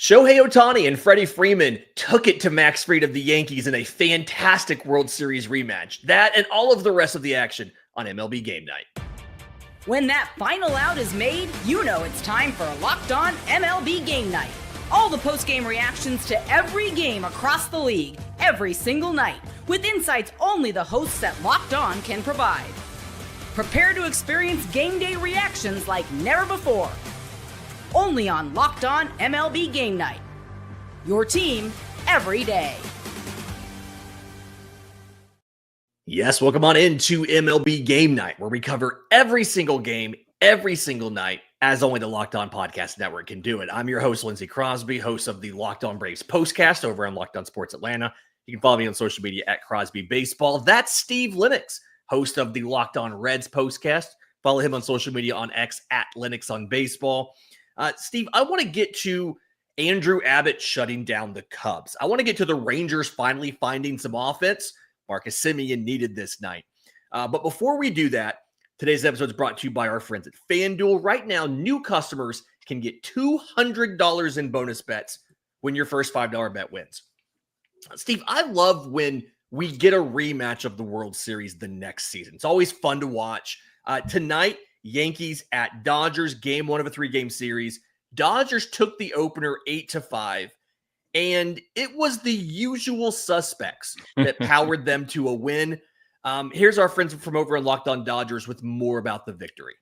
Shohei Ohtani and Freddie Freeman took it to Max Fried of the Yankees in a fantastic World Series rematch. That and all of the rest of the action on MLB Game Night. When that final out is made, you know it's time for Locked On MLB Game Night. All the post-game reactions to every game across the league, every single night, with insights only the hosts at Locked On can provide. Prepare to experience game day reactions like never before. Only on Locked On MLB Game Night. Your team every day. Yes, welcome on into MLB Game Night, where we cover every single game, every single night, as only the Locked On Podcast Network can do it. I'm your host, Lindsey Crosby, host of the Locked On Braves postcast over on Locked On Sports Atlanta. You can follow me on social media at Crosby Baseball. That's Steve Lennox, host of the Locked On Reds postcast. Follow him on social media on X at Lennox on Baseball. Steve, I want to get to Andrew Abbott shutting down the Cubs. I want to get to the Rangers finally finding some offense. Marcus Semien needed this night. But before we do that, today's episode is brought to you by our friends at FanDuel. Right now, new customers can get $200 in bonus bets when your first $5 bet wins. Steve, I love when we get a rematch of the World Series the next season. It's always fun to watch. Tonight, Yankees at Dodgers, game one of a three-game series. Dodgers took the opener 8-5, and it was the usual suspects that powered them to a win. Here's our friends from over in Locked On Dodgers with more about the victory.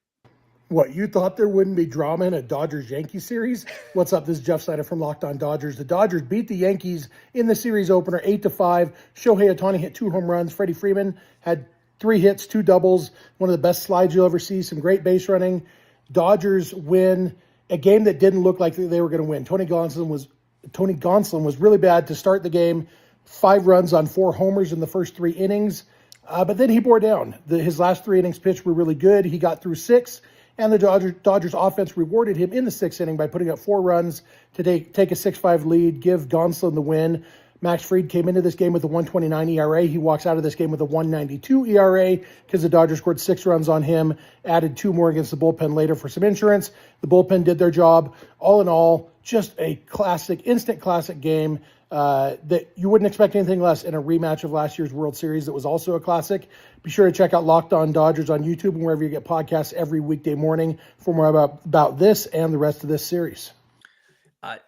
What, you thought there wouldn't be drama in a Dodgers-Yankees series? What's up? This is Jeff Snyder from Locked On Dodgers. The Dodgers beat the Yankees in the series opener 8-5. Shohei Ohtani hit 2 home runs. Freddie Freeman had 3 hits, 2 doubles, one of the best slides you'll ever see, some great base running. Dodgers win a game that didn't look like they were going to win. Tony Gonsolin was really bad to start the game, 5 runs on 4 homers in the first 3 innings, but then he bore down. His last 3 innings pitched were really good. He got through 6, and the Dodgers offense rewarded him in the 6th inning by putting up 4 runs to take a 6-5 lead, give Gonsolin the win. Max Fried came into this game with a 1.29 ERA. He walks out of this game with a 1.92 ERA because the Dodgers scored 6 runs on him, added 2 more against the bullpen later for some insurance. The bullpen did their job. All in all, just a classic, instant classic game that you wouldn't expect anything less in a rematch of last year's World Series that was also a classic. Be sure to check out Locked On Dodgers on YouTube and wherever you get podcasts every weekday morning for more about this and the rest of this series.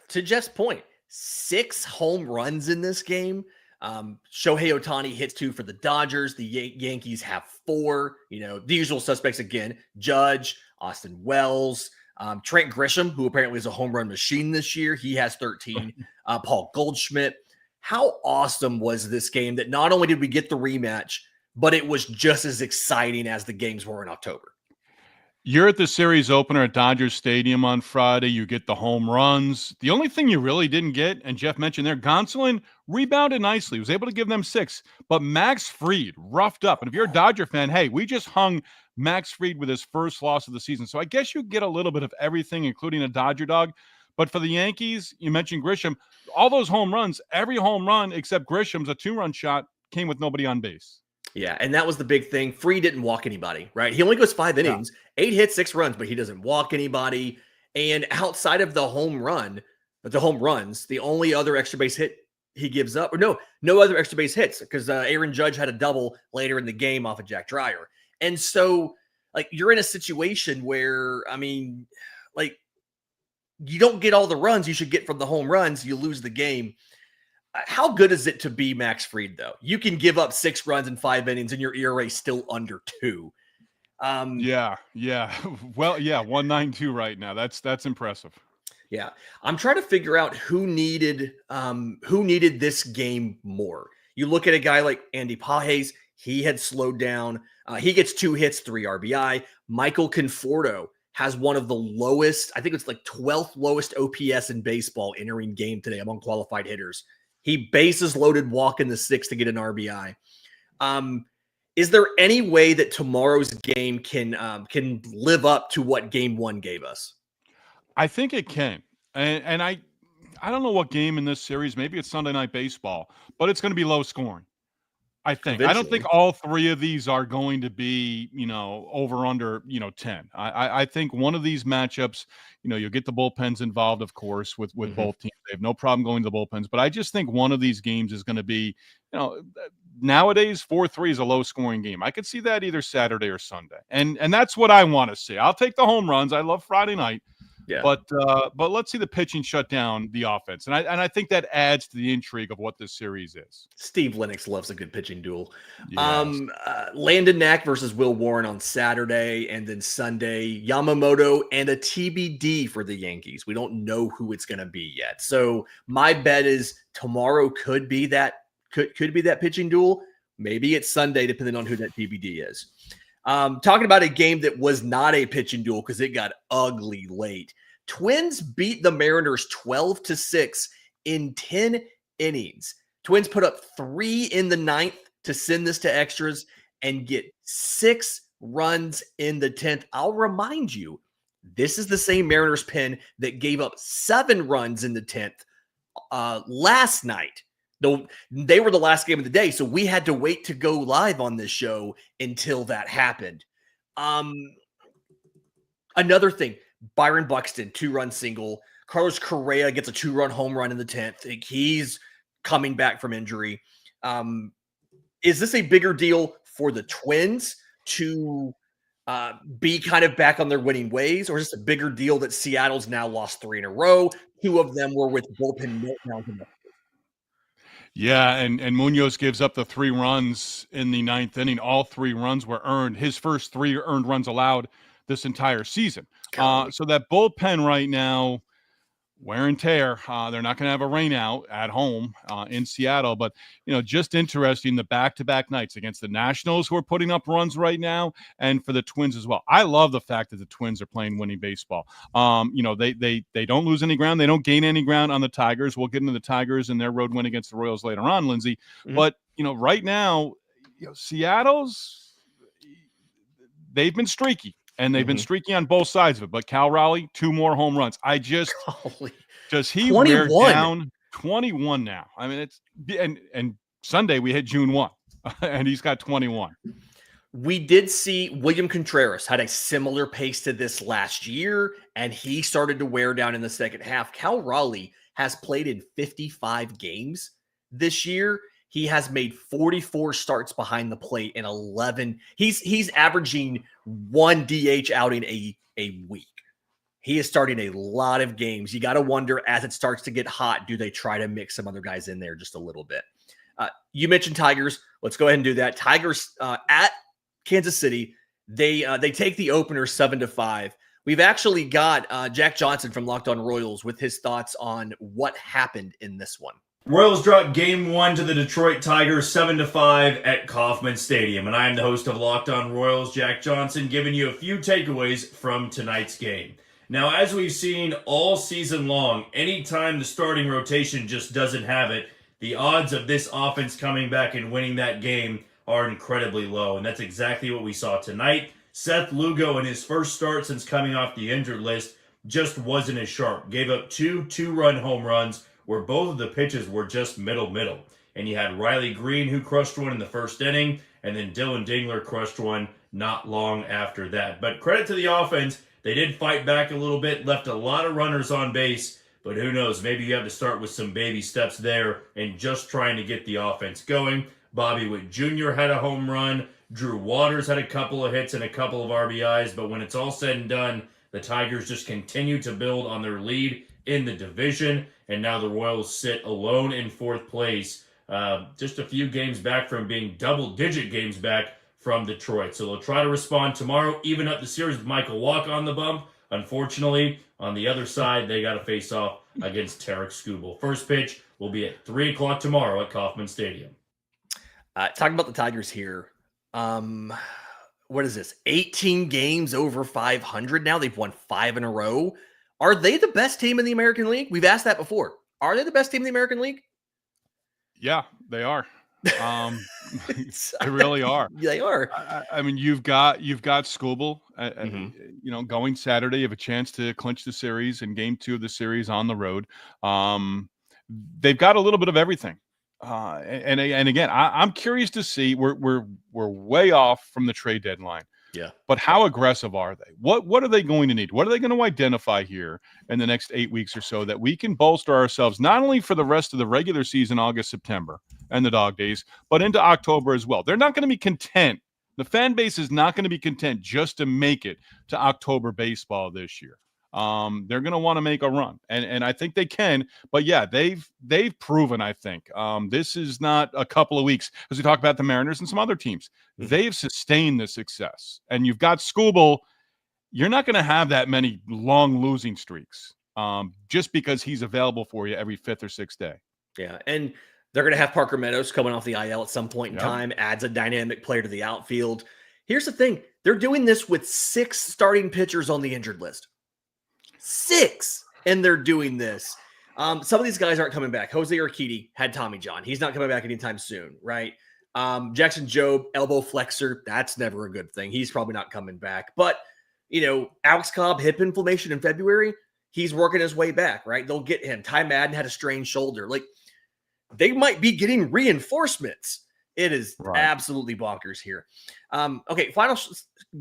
To Jeff's point, 6 home runs in this game. Shohei Ohtani hits 2 for the Dodgers. The Yankees have 4. The usual suspects again: Judge, Austin Wells, Trent Grisham, who apparently is a home run machine this year. He has 13. Paul Goldschmidt. How awesome was this game that not only did we get the rematch, but it was just as exciting as the games were in October. You're at the series opener at Dodger Stadium on Friday. You get the home runs. The only thing you really didn't get, and Jeff mentioned there, Gonsolin rebounded nicely. He was able to give them 6. But Max Fried roughed up. And if you're a Dodger fan, hey, we just hung Max Fried with his first loss of the season. So I guess you get a little bit of everything, including a Dodger dog. But for the Yankees, you mentioned Grisham. All those home runs, every home run except Grisham's, a 2-run shot, came with nobody on base. Yeah, and that was the big thing. Fried didn't walk anybody, right? He only goes 5 innings, 8 hits, 6 runs, but he doesn't walk anybody. And outside of the home runs, the only other extra base hit he gives up, or no other extra base hits, because Aaron Judge had a double later in the game off of Jack Dreyer. And so, you're in a situation where, you don't get all the runs you should get from the home runs, you lose the game. How good is it to be Max Fried, though? You can give up 6 runs in 5 innings and your ERA is still under 2. Yeah. Well, 1.92 right now. That's impressive. Yeah. I'm trying to figure out who needed this game more. You look at a guy like Andy Pages, he had slowed down. He gets 2 hits, 3 RBI. Michael Conforto has one of the lowest, I think it's 12th lowest OPS in baseball entering game today among qualified hitters. He bases loaded walk in the 6th to get an RBI. Is there any way that tomorrow's game can live up to what Game 1 gave us? I think it can. And I don't know what game in this series, maybe it's Sunday Night Baseball, but it's going to be low scoring. I don't eventually. think all three of these are going to be, over under, 10. I think one of these matchups, you'll get the bullpens involved, of course, with both teams. They have no problem going to the bullpens, but I just think one of these games is going to be, nowadays 4-3 is a low scoring game. I could see that either Saturday or Sunday. And that's what I want to see. I'll take the home runs. I love Friday night. Yeah. But let's see the pitching shut down the offense. And I think that adds to the intrigue of what this series is. Steve Lennox loves a good pitching duel. Yes. Landon Knack versus Will Warren on Saturday, and then Sunday, Yamamoto and a TBD for the Yankees. We don't know who it's going to be yet. So my bet is tomorrow could be that pitching duel. Maybe it's Sunday, depending on who that TBD is. Talking about a game that was not a pitching duel because it got ugly late. Twins beat the Mariners 12-6 in 10 innings. Twins put up 3 in the 9th to send this to extras and get 6 runs in the 10th. I'll remind you, this is the same Mariners pen that gave up 7 runs in the 10th last night. Though they were the last game of the day, so we had to wait to go live on this show until that happened. Another thing, Byron Buxton, 2-run single. Carlos Correa gets a 2-run home run in the 10th. He's coming back from injury. Is this a bigger deal for the Twins to be kind of back on their winning ways, or is this a bigger deal that Seattle's now lost 3 in a row? 2 of them were with bullpen meltdowns. Yeah, and Munoz gives up the 3 runs in the 9th inning. All 3 runs were earned. His first 3 earned runs allowed this entire season. So that bullpen right now, wear and tear. They're not going to have a rain out at home in Seattle, but just interesting, the back-to-back nights against the Nationals, who are putting up runs right now, and for the Twins as well. I love the fact that the Twins are playing winning baseball. They don't lose any ground, they don't gain any ground on the Tigers. We'll get into the Tigers and their road win against the Royals later on, Lindsay. But right now, Seattle's, they've been streaky. And they've been streaky on both sides of it. But Cal Raleigh, 2 more home runs. Does he 21. wear down 21 now? I mean, it's and Sunday we hit June 1, and he's got 21. We did see William Contreras had a similar pace to this last year, and he started to wear down in the second half. Cal Raleigh has played in 55 games this year. He has made 44 starts behind the plate in 11. He's averaging 1 DH outing a week. He is starting a lot of games. You got to wonder, as it starts to get hot, do they try to mix some other guys in there just a little bit? You mentioned Tigers. Let's go ahead and do that. Tigers at Kansas City. They take the opener 7-5. We've actually got Jack Johnson from Locked On Royals with his thoughts on what happened in this one. Royals dropped Game 1 to the Detroit Tigers 7-5 at Kauffman Stadium. And I am the host of Locked On Royals, Jack Johnson, giving you a few takeaways from tonight's game. Now, as we've seen all season long, anytime the starting rotation just doesn't have it, the odds of this offense coming back and winning that game are incredibly low. And that's exactly what we saw tonight. Seth Lugo, in his first start since coming off the injured list, just wasn't as sharp. Gave up 2 two-run home runs, where both of the pitches were just middle. And you had Riley Green, who crushed one in the first inning, and then Dylan Dingler crushed one not long after that. But credit to the offense, they did fight back a little bit, left a lot of runners on base, but who knows, maybe you have to start with some baby steps there and just trying to get the offense going. Bobby Witt Jr. had a home run, Drew Waters had a couple of hits and a couple of RBIs, but when it's all said and done, the Tigers just continue to build on their lead in the division, and now the Royals sit alone in 4th place, just a few games back from being double-digit games back from Detroit. So they'll try to respond tomorrow, even up the series with Michael Walk on the bump. Unfortunately, on the other side, they got to face off against Tarek Skubal. First pitch will be at 3 o'clock tomorrow at Kauffman Stadium. Talking about the Tigers here, what is this? 18 games over 500 now. They've won 5 in a row. Are they the best team in the American League? We've asked that before. Are they the best team in the American League? Yeah, they are. They really are. They are. I mean, you've got Skubal, going Saturday. You have a chance to clinch the series in Game 2 of the series on the road. They've got a little bit of everything And again, I'm curious to see. We're way off from the trade deadline. Yeah. But how aggressive are they? What are they going to need? What are they going to identify here in the next 8 weeks or so that we can bolster ourselves not only for the rest of the regular season, August, September, and the dog days, but into October as well? They're not going to be content. The fan base is not going to be content just to make it to October baseball this year. They're going to want to make a run, and I think they can. But yeah, they've proven. I think this is not a couple of weeks, as we talk about the Mariners and some other teams. They've sustained the success, and you've got Skubal. You're not going to have that many long losing streaks, just because he's available for you every fifth or sixth day. Yeah, and they're going to have Parker Meadows coming off the IL at some point in time, adds a dynamic player to the outfield. Here's the thing. They're doing this with 6 starting pitchers on the injured list. 6, and they're doing this. Some of these guys aren't coming back. Jose Urquidy had Tommy John. He's not coming back anytime soon, right? Jackson Jobe, elbow flexor. That's never a good thing. He's probably not coming back. But, Alex Cobb, hip inflammation in February. He's working his way back, right? They'll get him. Ty Madden had a strained shoulder. Like, they might be getting reinforcements. It is absolutely bonkers here. Okay, final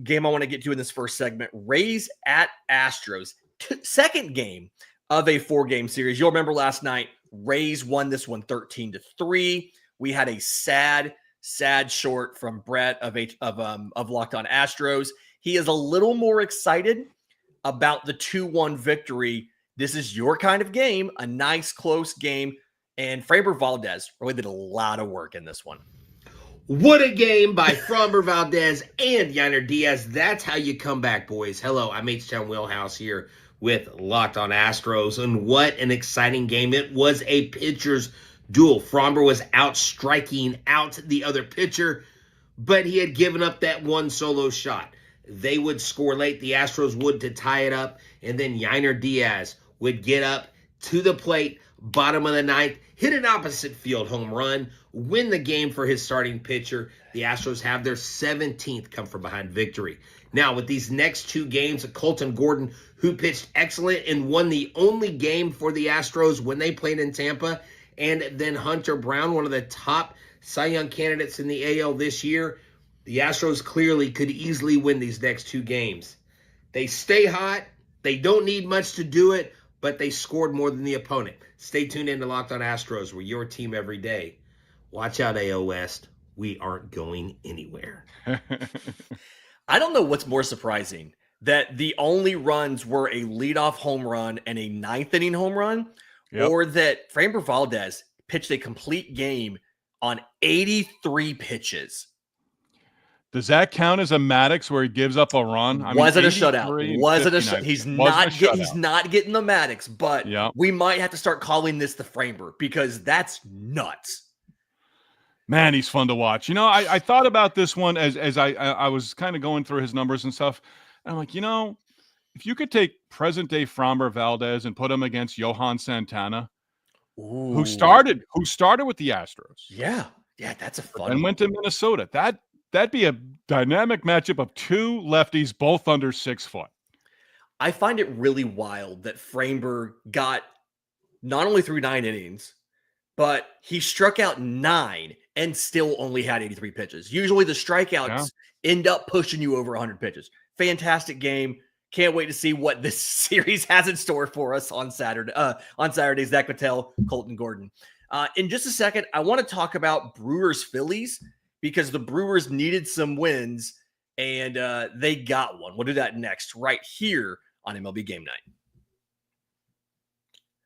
game I want to get to in this first segment. Rays at Astros. Second game of a 4-game series. You'll remember last night, Rays won this one 13-3. We had a sad short from Brett of Locked On Astros. He is a little more excited about the 2-1 victory. This is your kind of game, a nice close game. And Framber Valdez really did a lot of work in this one. What a game by Framber Valdez and Yainer Diaz. That's how you come back, boys. Hello, I'm H-Town Wheelhouse here with Locked On Astros. And what an exciting game. It was a pitcher's duel. Framber was out striking out the other pitcher, but he had given up that one solo shot. They would score late. The Astros would to tie it up. And then Yainer Diaz would get up to the plate, bottom of the ninth, hit an opposite field home run, win the game for his starting pitcher. The Astros have their 17th come from behind victory. Now, with these next 2 games, Colton Gordon, who pitched excellent and won the only game for the Astros when they played in Tampa, and then Hunter Brown, one of the top Cy Young candidates in the AL this year, the Astros clearly could easily win these next 2 games. They stay hot. They don't need much to do it, but they scored more than the opponent. Stay tuned in to Locked On Astros. We're your team every day. Watch out, AL West. We aren't going anywhere. I don't know what's more surprising, that the only runs were a leadoff home run and a 9th inning home run, or that Framber Valdez pitched a complete game on 83 pitches. Does that count as a Maddox where he gives up a run? Was it a shutout? Was it a shutout? He's not getting the Maddox, but we might have to start calling this the Framber, because that's nuts. Man, he's fun to watch. I thought about this one as I was kind of going through his numbers and stuff. And I'm like, if you could take present day Framber Valdez and put him against Johan Santana, who started with the Astros. Yeah, that's a fun. And went to Minnesota. That'd be a dynamic matchup of 2 lefties, both under 6 foot. I find it really wild that Framber got not only through 9 innings, but he struck out 9 and still only had 83 pitches. Usually the strikeouts end up pushing you over 100 pitches. Fantastic game. Can't wait to see what this series has in store for us on Saturday. Zach Patel, Colton Gordon. In just a second, I want to talk about Brewers Phillies, because the Brewers needed some wins, and they got one. We'll do that next, right here on MLB Game Night.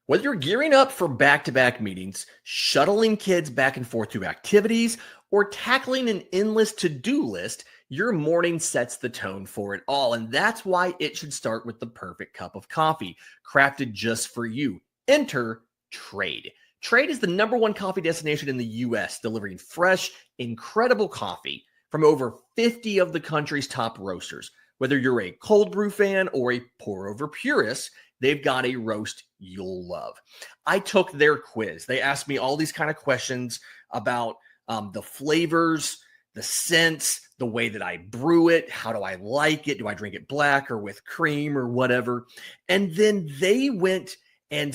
Whether you're gearing up for back-to-back meetings, shuttling kids back and forth to activities, or tackling an endless to-do list, your morning sets the tone for it all. And that's why it should start with the perfect cup of coffee, crafted just for you. Enter Trade. Trade is the #1 coffee destination in the U.S., delivering fresh, incredible coffee from over 50 of the country's top roasters. Whether you're a cold brew fan or a pour-over purist, they've got a roast you'll love. I took their quiz. They asked me all these kind of questions about the flavors, the scents, the way that I brew it, how do I like it? Do I drink it black or with cream or whatever? And then they went and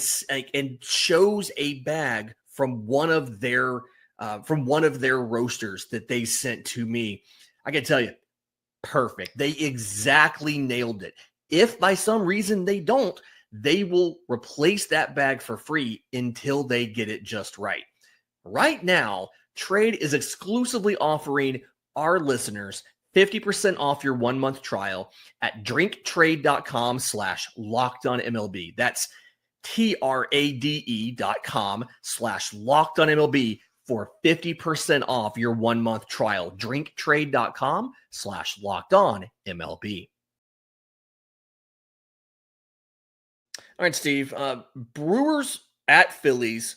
chose a bag from one of their roasters that they sent to me. I can tell you, perfect. They exactly nailed it. If by some reason they don't, they will replace that bag for free until they get it just right. Right now, Trade is exclusively offering our listeners 50% off your 1-month trial at drinktrade.com/lockedonmlb. That's TRADE.com/lockedonmlb for 50% off your 1-month trial. drinktrade.com/lockedonmlb. All right, Steve. Brewers at Phillies.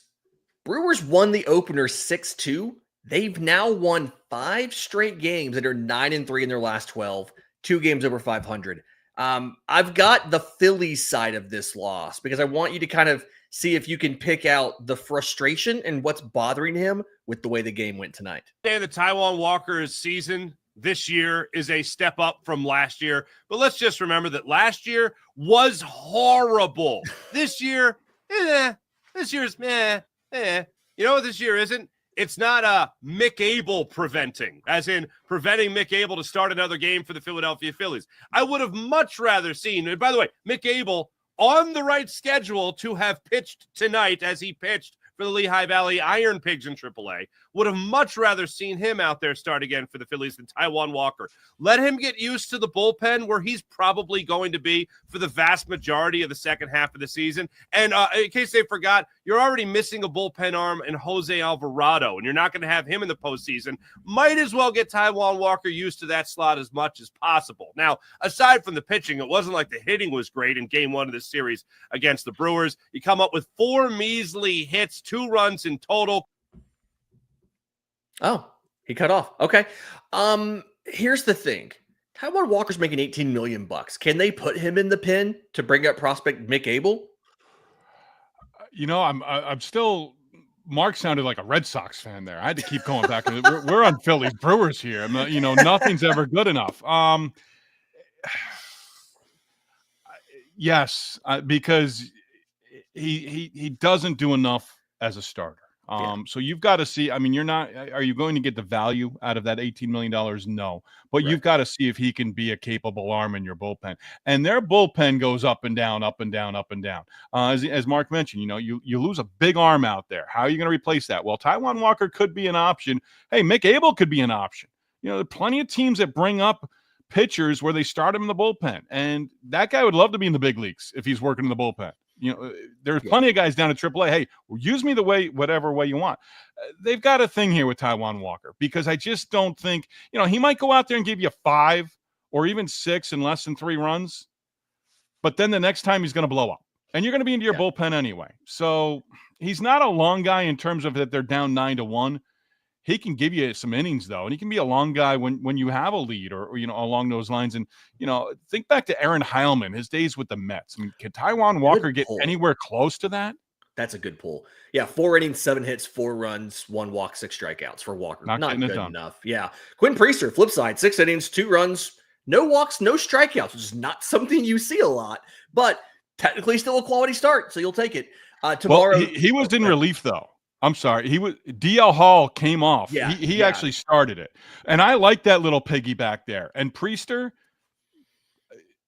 Brewers won the opener 6-2. They've now won 5 straight games that are 9-3 in their last 12, 2 games over 500. I've got the Phillies side of this loss because I want you to kind of see if you can pick out the frustration and what's bothering him with the way the game went tonight. The Taiwan Walker's season this year is a step up from last year, but let's just remember that last year was horrible. This year, this year's You know what this year isn't? It's not Mick Abel preventing, as in preventing Mick Abel to start another game for the Philadelphia Phillies. I would have much rather seen, and by the way, Mick Abel on the right schedule to have pitched tonight as he pitched for the Lehigh Valley Iron Pigs in AAA. Would have much rather seen him out there start again for the Phillies than Taiwan Walker. Let him get used to the bullpen where he's probably going to be for the vast majority of the second half of the season. And in case they forgot, you're already missing a bullpen arm in Jose Alvarado, and you're not going to have him in the postseason. Might as well get Taiwan Walker used to that slot as much as possible. Now, aside from the pitching, it wasn't like the hitting was great in game 1 of this series against the Brewers. You come up with 4 measly hits, 2 runs in total. Oh, he cut off. Okay. Here's the thing. Taiwan Walker's making $18 million. Can they put him in the pen to bring up prospect Mick Abel? You know, I'm still. Mark sounded like a Red Sox fan there. I had to keep going back. We're on Phillies Brewers here. Nothing's ever good enough. Yes, because he doesn't do enough as a starter. So you've got to see. I mean, are you going to get the value out of that $18 million? No, but you've got to see if he can be a capable arm in your bullpen. And their bullpen goes up and down, up and down, up and down. As Mark mentioned, you lose a big arm out there. How are you going to replace that? Well, Taiwan Walker could be an option. Hey, Mick Abel could be an option. There are plenty of teams that bring up pitchers where they start him in the bullpen, and that guy would love to be in the big leagues if he's working in the bullpen. There's plenty of guys down at AAA. Hey, use me whatever way you want. They've got a thing here with Taiwan Walker because I just don't think, he might go out there and give you 5 or even 6 in less than 3 runs, but then the next time he's going to blow up and you're going to be into your bullpen anyway. So he's not a long guy in terms of that they're down 9-1. He can give you some innings, though, and he can be a long guy when you have a lead or along those lines. And, think back to Aaron Heilman, his days with the Mets. I mean, can Taiwan Walker get anywhere close to that? That's a good pull. Yeah, 4 innings, 7 hits, 4 runs, 1 walk, 6 strikeouts for Walker. Not good enough. Yeah. Quinn Priester, flip side, 6 innings, 2 runs, no walks, no strikeouts, which is not something you see a lot, but technically still a quality start, so you'll take it. Tomorrow. Well, he was in relief, though. I'm sorry. DL Hall came off. Yeah, he actually started it. And I like that little piggyback there. And Priester,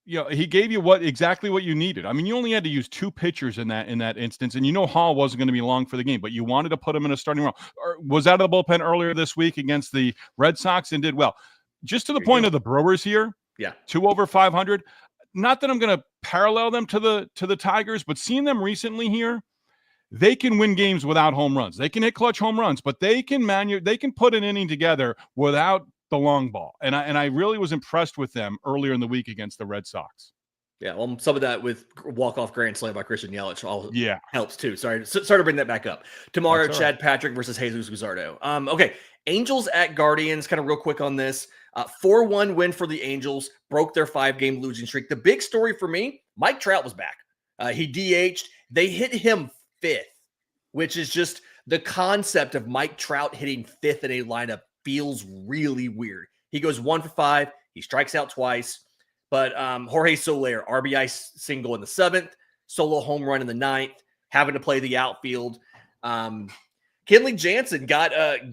he gave you exactly what you needed. I mean, you only had to use 2 pitchers in that instance, and Hall wasn't going to be long for the game, but you wanted to put him in a starting role. Was out of the bullpen earlier this week against the Red Sox and did well. Just to the point of the Brewers here. Yeah. 2 over 500. Not that I'm going to parallel them to the Tigers, but seeing them recently here, they can win games without home runs. They can hit clutch home runs, but they can put an inning together without the long ball. And I really was impressed with them earlier in the week against the Red Sox. Yeah, well, some of that with walk-off grand slam by Christian Yelich helps too. Sorry to bring that back up. Tomorrow, Chad Patrick versus Jesus Luzardo. Okay, Angels at Guardians, kind of real quick on this. 4-1 win for the Angels, broke their 5-game losing streak. The big story for me, Mike Trout was back. He DH'd. They hit him 5th, which is just the concept of Mike Trout hitting 5th in a lineup feels really weird. He goes 1 for 5. He strikes out twice. But Jorge Soler, RBI single in the 7th, solo home run in the 9th, having to play the outfield. Kenley Jansen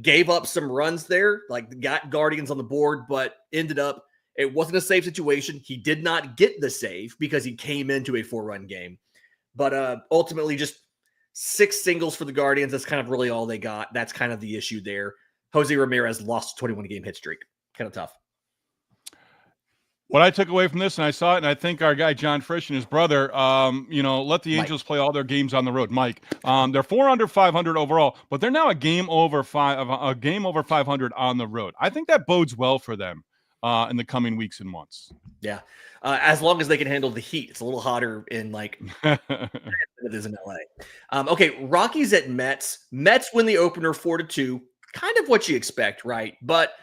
gave up some runs there, like got Guardians on the board, but ended up it wasn't a save situation. He did not get the save because he came into a 4-run game. But ultimately, just 6 singles for the Guardians. That's kind of really all they got. That's kind of the issue there. Jose Ramirez lost a 21-game hit streak. Kind of tough. What I took away from this, and I saw it, and I think our guy John Frisch and his brother, let the Angels play all their games on the road. Mike, they're 4 under 500 overall, but they're now a game over 500 on the road. I think that bodes well for them in the coming weeks and months. Yeah, as long as they can handle the heat. It's a little hotter in like it is in LA. Okay, Rockies at Mets. Mets win the opener 4-2. Kind of what you expect, right? But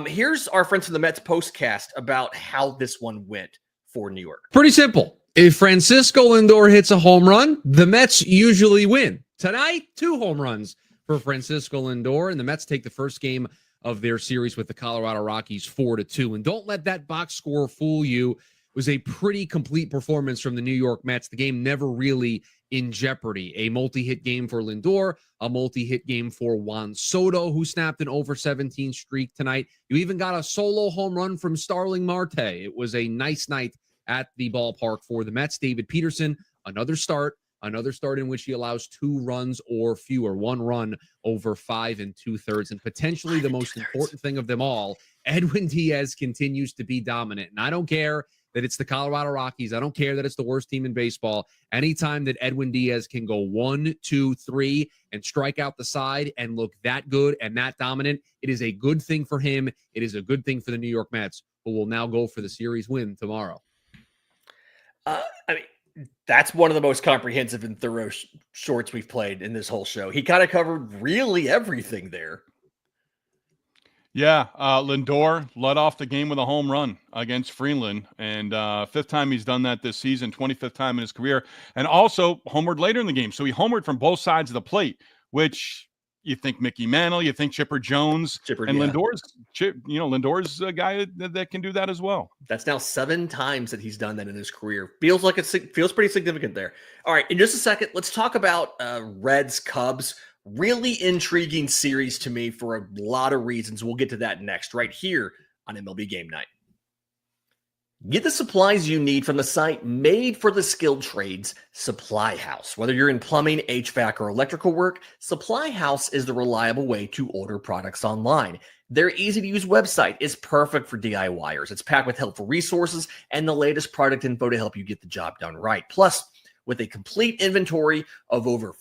here's our friends from the Mets postcast about how this one went for New York. Pretty simple. If Francisco Lindor hits a home run, the Mets usually win. Tonight, 2 home runs for Francisco Lindor, and the Mets take the first game of their series with the Colorado Rockies 4-2. And don't let that box score fool you. It was a pretty complete performance from the New York Mets. The game never really in jeopardy. A multi-hit game for Lindor, a multi-hit game for Juan Soto, who snapped an over 17 streak tonight. You even got a solo home run from Starling Marte. It was a nice night at the ballpark for the Mets. David Peterson, another start in which he allows 2 runs or fewer, 1 run over 5 2/3. And potentially the most important thing of them all, Edwin Diaz continues to be dominant. And I don't care that it's the Colorado Rockies. I don't care that it's the worst team in baseball. Anytime that Edwin Diaz can go 1, 2, 3 and strike out the side and look that good and that dominant, it is a good thing for him. It is a good thing for the New York Mets, who will now go for the series win tomorrow. That's one of the most comprehensive and thorough shorts we've played in this whole show. He kind of covered really everything there. Yeah, Lindor led off the game with a home run against Freeman, and 5th time he's done that this season, 25th time in his career, and also homered later in the game. So he homered from both sides of the plate, which you think Mickey Mantle, you think Chipper Jones, and yeah. Lindor's a guy that can do that as well. That's now 7 times that he's done that in his career. Feels pretty significant there. All right, in just a second, let's talk about Reds Cubs. Really intriguing series to me for a lot of reasons. We'll get to that next, right here on MLB Game Night. Get the supplies you need from the site made for the skilled trades, Supply House. Whether you're in plumbing, HVAC, or electrical work, Supply House is the reliable way to order products online. Their easy-to-use website is perfect for DIYers. It's packed with helpful resources and the latest product info to help you get the job done right. Plus, with a complete inventory of over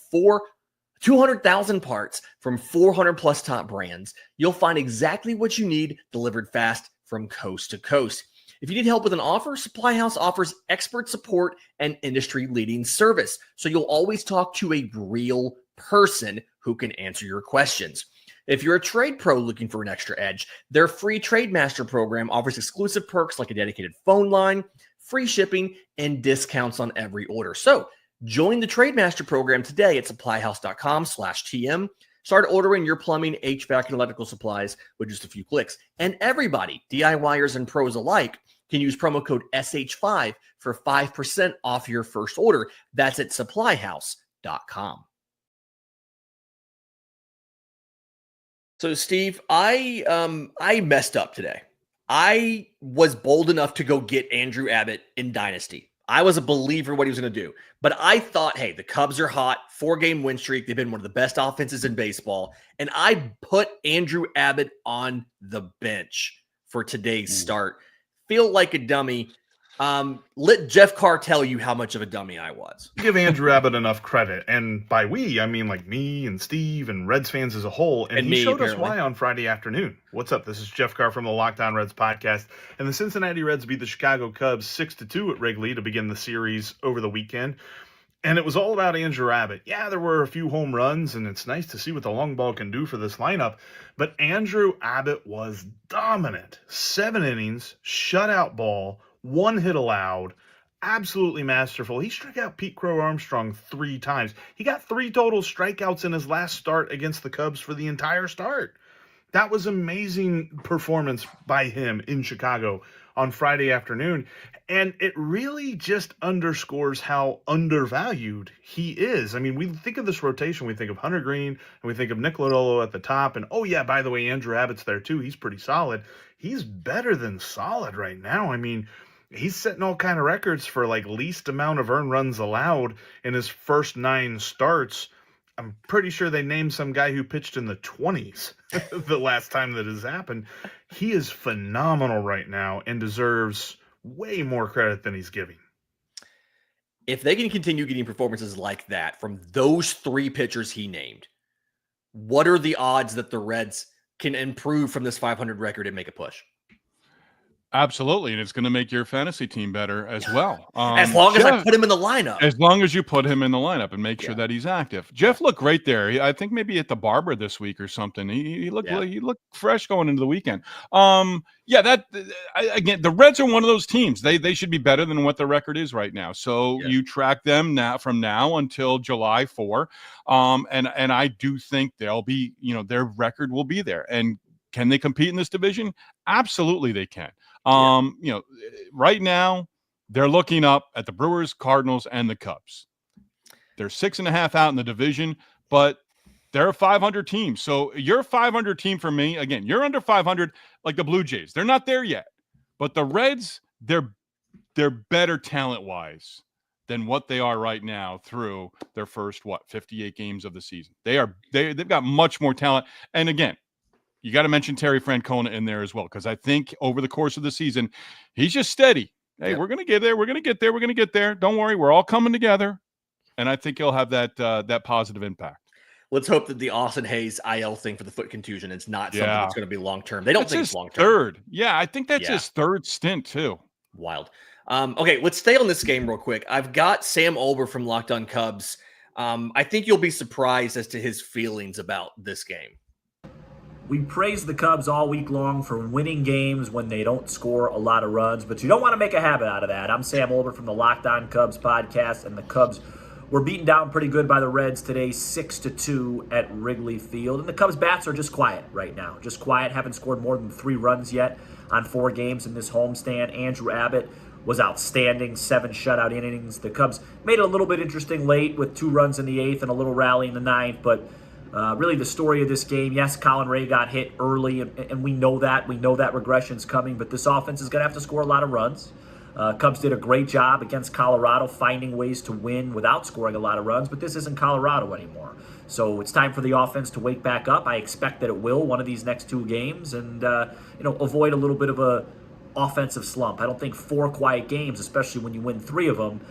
200,000 parts from 400-plus top brands, you'll find exactly what you need delivered fast from coast to coast. If you need help with an offer, Supply House offers expert support and industry-leading service, so you'll always talk to a real person who can answer your questions. If you're a trade pro looking for an extra edge, their free Trade Master program offers exclusive perks like a dedicated phone line, free shipping, and discounts on every order. So join the Trade Master program today at supplyhouse.com/TM. Start ordering your plumbing, HVAC, and electrical supplies with just a few clicks. And everybody, DIYers and pros alike, can use promo code SH5 for 5% off your first order. That's at supplyhouse.com. So, Steve, I messed up today. I was bold enough to go get Andrew Abbott in Dynasty. I was a believer in what he was going to do. But I thought, hey, the Cubs are hot, 4-game win streak. They've been one of the best offenses in baseball. And I put Andrew Abbott on the bench for today's start. Feel like a dummy. Let Jeff Carr tell you how much of a dummy I was. Give Andrew Abbott enough credit. And by we, I mean like me and Steve and Reds fans as a whole. And he showed us why on Friday afternoon. What's up? This is Jeff Carr from the Locked On Reds podcast. And the Cincinnati Reds beat the Chicago Cubs 6-2 at Wrigley to begin the series over the weekend. And it was all about Andrew Abbott. Yeah, there were a few home runs, and it's nice to see what the long ball can do for this lineup. But Andrew Abbott was dominant. 7 innings, shutout ball, 1 hit allowed, absolutely masterful. He struck out Pete Crow Armstrong 3 times. He got 3 total strikeouts in his last start against the Cubs for the entire start. That was amazing performance by him in Chicago on Friday afternoon. And it really just underscores how undervalued he is. I mean, we think of this rotation, we think of Hunter Green, and we think of Nick Lodolo at the top. And, oh, yeah, by the way, Andrew Abbott's there too. He's pretty solid. He's better than solid right now. I mean, he's setting all kind of records for like least amount of earned runs allowed in his first 9 starts. I'm pretty sure they named some guy who pitched in the 20s the last time that has happened. He is phenomenal right now and deserves way more credit than he's giving. If they can continue getting performances like that from those 3 pitchers he named, what are the odds that the Reds can improve from this 500 record and make a push? Absolutely, and it's going to make your fantasy team better as well. As long as I put him in the lineup. As long as you put him in the lineup and make sure that he's active. Jeff looked great there. I think maybe at the barber this week or something. He looked fresh going into the weekend. Again, the Reds are one of those teams. They should be better than what their record is right now. So you track them now from now until July 4. And I do think they'll be, their record will be there. And can they compete in this division? Absolutely they can. Right now they're looking up at the Brewers, Cardinals, and the Cubs. They're 6.5 out in the division, but they're a 500 team. So you're a 500 team for me. Again, you're under 500 like the Blue Jays. They're not there yet, but the Reds, they're better talent-wise than what they are right now through their first 58 games of the season. They've got much more talent. And again, you got to mention Terry Francona in there as well, because I think over the course of the season, he's just steady. Hey, we're going to get there. We're going to get there. We're going to get there. Don't worry. We're all coming together. And I think he'll have that positive impact. Let's hope that the Austin Hayes IL thing for the foot contusion is not something that's going to be long-term. They don't think it's long-term. Third. Yeah, I think that's his third stint too. Wild. Okay, let's stay on this game real quick. I've got Sam Olber from Locked On Cubs. I think you'll be surprised as to his feelings about this game. We praise the Cubs all week long for winning games when they don't score a lot of runs, but you don't want to make a habit out of that. I'm Sam Olber from the Locked On Cubs podcast, and the Cubs were beaten down pretty good by the Reds today, 6-2 at Wrigley Field. And the Cubs bats are just quiet right now. Just quiet, haven't scored more than 3 runs yet on 4 games in this homestand. Andrew Abbott was outstanding, 7 shutout innings. The Cubs made it a little bit interesting late with 2 runs in the 8th and a little rally in the 9th, but really the story of this game, yes, Colin Ray got hit early, and we know that. We know that regression's coming, but this offense is going to have to score a lot of runs. Cubs did a great job against Colorado finding ways to win without scoring a lot of runs, but this isn't Colorado anymore. So it's time for the offense to wake back up. I expect that it will one of these next 2 games and avoid a little bit of a offensive slump. I don't think 4 quiet games, especially when you win 3 of them,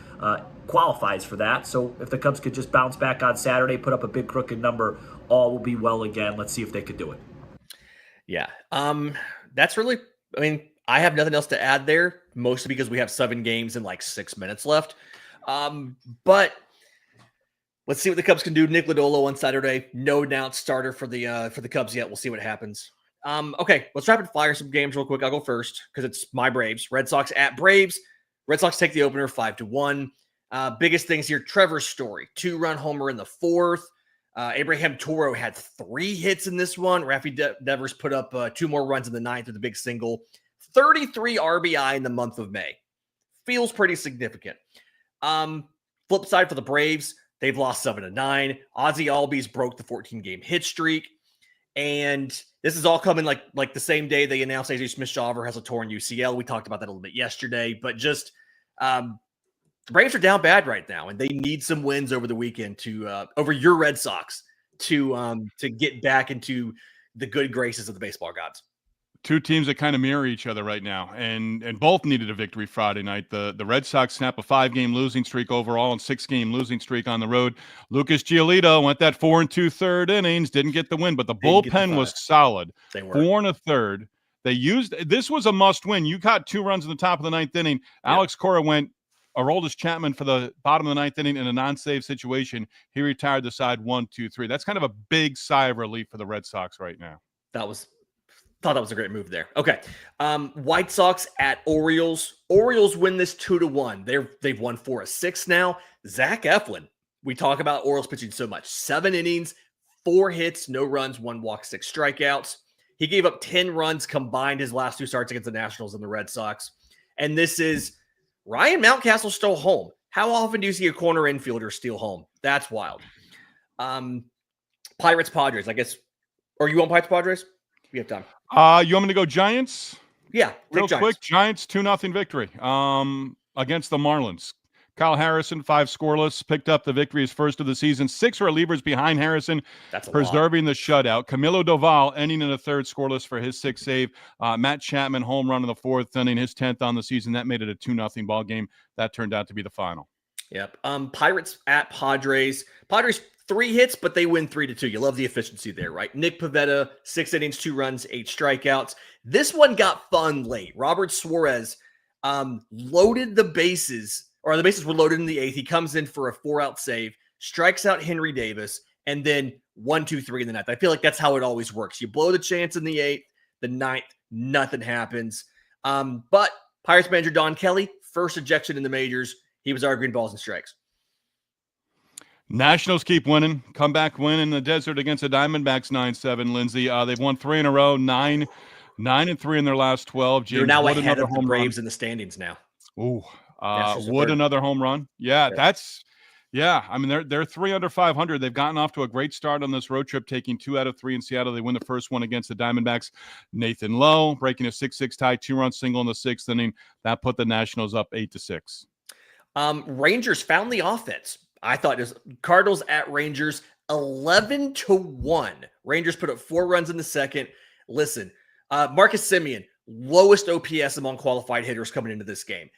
qualifies for that. So if the Cubs could just bounce back on Saturday, put up a big crooked number, all will be well again. Let's see if they could do it. Yeah. That's really, I have nothing else to add there, mostly because we have 7 games and like 6 minutes left. But let's see what the Cubs can do. Nick Lodolo on Saturday, no doubt starter for the Cubs yet. We'll see what happens. Okay, let's rapid fire some games real quick. I'll go first because it's my Braves. Red Sox at Braves. Red Sox take the opener 5-1. Biggest things here, Trevor Story, 2-run homer in the 4th. Abraham Toro had 3 hits in this one. Rafi Devers put up 2 more runs in the 9th with a big single. 33 RBI in the month of May. Feels pretty significant. Flip side for the Braves, they've lost 7-9. Ozzie Albies broke the 14-game hit streak. And this is all coming like the same day they announced AJ Smith-Shawver has a torn UCL. We talked about that a little bit yesterday. But just the Braves are down bad right now, and they need some wins over the weekend to over your Red Sox to get back into the good graces of the baseball gods. 2 teams that kind of mirror each other right now, and both needed a victory Friday night. The Red Sox snap a 5-game losing streak overall and 6-game losing streak on the road. Lucas Giolito went that 4 2/3 innings, didn't get the win, but the bullpen was solid. They were 4 1/3. They used this was a must win. You caught 2 runs in the top of the 9th inning. Yep. Alex Cora went Aroldis Chapman for the bottom of the 9th inning in a non-save situation. He retired the side 1-2-3. That's kind of a big sigh of relief for the Red Sox right now. Thought that was a great move there. Okay. White Sox at Orioles. Orioles win this 2-1. They've won 4 of 6 now. Zach Eflin. We talk about Orioles pitching so much. 7 innings, 4 hits, no runs, 1 walk, 6 strikeouts. He gave up 10 runs combined his last 2 starts against the Nationals and the Red Sox. And this is Ryan Mountcastle still home. How often do you see a corner infielder steal home? That's wild. Pirates, Padres, I guess. Or you want Pirates, Padres? We have time. You want me to go Giants? Yeah, real quick. Giants 2-0 victory against the Marlins. Kyle Harrison, 5 scoreless, picked up the victory, his first of the season. 6 relievers behind Harrison, preserving the shutout. Camilo Doval ending in the 3rd, scoreless for his 6th save. Matt Chapman, home run in the 4th inning, his 10th on the season. That made it a 2-0 ball game. That turned out to be the final. Yep. Pirates at Padres. Padres 3 hits, but they win 3-2. You love the efficiency there, right? Nick Pivetta, 6 innings, 2 runs, 8 strikeouts. This one got fun late. Robert Suarez loaded the bases. Or the bases were loaded in the 8th. He comes in for a 4-out save, strikes out Henry Davis, and then 1, 2, 3 in the 9th. I feel like that's how it always works. You blow the chance in the 8th, the 9th, nothing happens. But Pirates manager Don Kelly, first ejection in the majors. He was arguing balls and strikes. Nationals keep winning. Comeback win in the desert against the Diamondbacks 9-7, Lindsay. They've won 3 in a row, 9-3 in their last 12. James They're now Wood, ahead of the home Braves run. in the standings now. Ooh. Wood, another home run. I mean, they're 3 under 500. They've gotten off to a great start on this road trip, taking 2 out of 3 in Seattle. They win the first one against the Diamondbacks. Nathan Lowe breaking a 6-6 tie, 2-run single in the 6th inning. That put the Nationals up 8-6. Rangers found the offense. I thought it was Cardinals at Rangers 11-1. Rangers put up 4 runs in the 2nd. Listen, Marcus Semien, lowest OPS among qualified hitters coming into this game.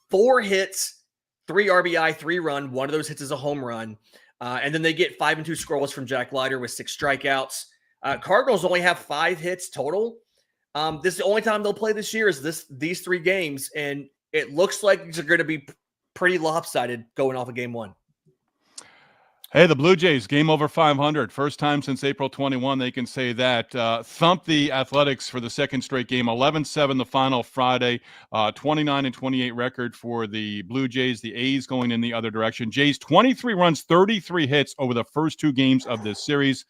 4 hits, 3 RBI, 3 run. One of those hits is a home run. And then they get 5 and 2 scoreless from Jack Leiter with 6 strikeouts. Cardinals only have 5 hits total. This is the only time they'll play this year is these 3 games. And it looks like these are going to be pretty lopsided going off of game 1. Hey, the Blue Jays, game over 500. First time since April 21, they can say that. Thumped the Athletics for the 2nd straight game, 11-7 the final Friday, 29-28 record for the Blue Jays. The A's going in the other direction. Jays, 23 runs, 33 hits over the first 2 games of this series.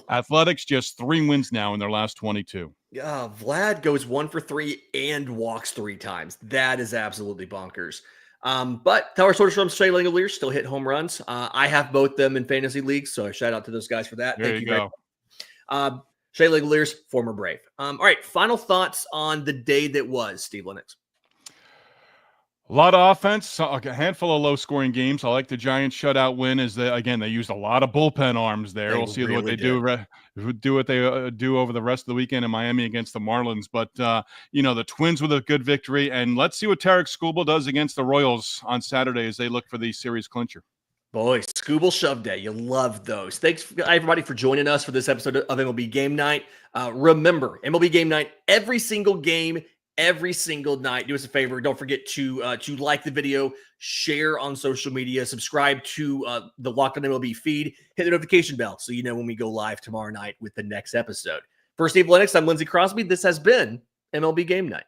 Athletics just 3 wins now in their last 22. Yeah, Vlad goes 1 for 3 and walks 3 times. That is absolutely bonkers. But Tyler Soderstrom, Shea Langoliers still hit home runs. I have both them in fantasy leagues, so shout out to those guys for that. There Thank you go. Shea Langoliers, former Brave. All right, final thoughts on the day that was, Steve Lennox. A lot of offense, a handful of low-scoring games. I like the Giants shutout win. They used a lot of bullpen arms there. We'll see what they do what they do over the rest of the weekend in Miami against the Marlins. But the Twins with a good victory, and let's see what Tarek Skubal does against the Royals on Saturday as they look for the series clincher. Boy, Skubal Shove Day. You love those. Thanks, everybody, for joining us for this episode of MLB Game Night. Remember, MLB Game Night, every single game, every single night. Do us a favor. Don't forget to like the video, share on social media, subscribe to the Locked On MLB feed, hit the notification bell so you know when we go live tomorrow night with the next episode. For Steve Lennox, I'm Lindsey Crosby. This has been MLB Game Night.